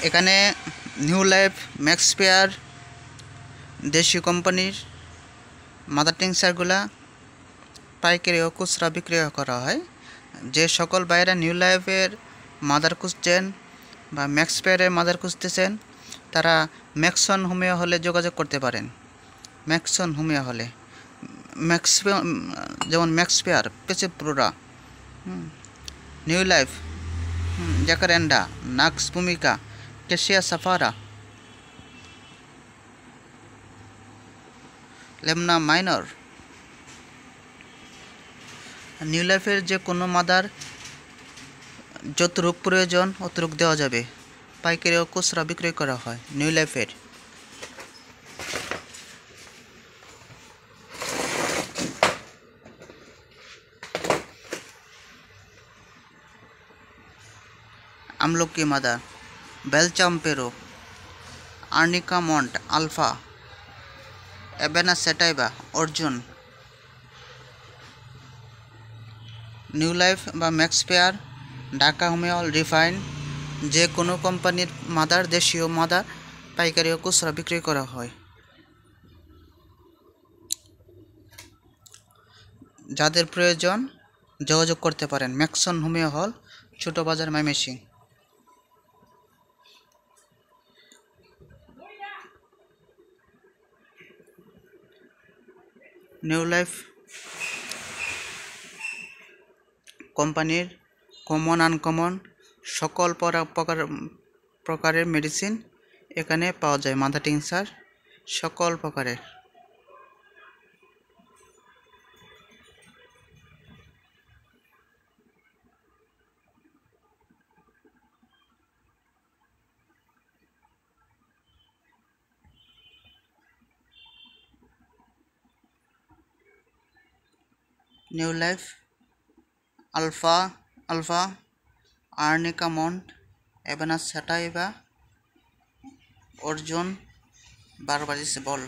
এখানে new life ম্যাক্সপেয়ার দেশীয় কোম্পানির মাদার টিংচারগুলা পাইকারি ও খুচরা বিক্রি করা হয়। যে সকল বাইরা নিউ লাইফের মাদার খুঁজছেন বা ম্যাক্সপেয়ারের মাদার খুঁজতেছেন তারা ম্যাক্সন হোমিও হলে যোগাযোগ করতে পারেন। ম্যাক্সন হোমিও হলে যেমন ম্যাক্সপেয়ার, পেচেপ্রোরা, নিউ লাইফ, জ্যাকারেন্ডা, নাক্স ভূমিকা, কেশিয়া সাফারা, লেমনা মাইনর। নিউ লাইফের যে কোনো মাদার যতটুক প্রয়োজন অতটুক দেওয়া যাবে। পাইকারি ও খুচরা বিক্রয় করা হয় নিউ লাইফের। আমলকি মাদার, বেলচাম্পেরো, আর্নিকা মন্ট, alfa, avena sativa, Arjun. New life বা ম্যাক্সপেয়ার, ঢাকা হোমিও রিফাইন যে কোনো কোম্পানির মাদার, দেশীয় মাদার পাইকারি ও খুচরা বিক্রি করা হয়। যাদের প্রয়োজন যোগাযোগ করতে পারেন। ম্যাক্সন হোমিও হল, ছোট বাজার, ময়মনসিংহ। নিউ লাইফ কোম্পানির কমন আনকমন সকল প্রকারের মেডিসিন এখানে পাওয়া যায়। মাদার টিংচার সকল প্রকারের। নিউ লাইফ, আলফা, আর্নিকা মন্ট, এবেনা সেটাইবা, অর্জুন, বারবারিস বল।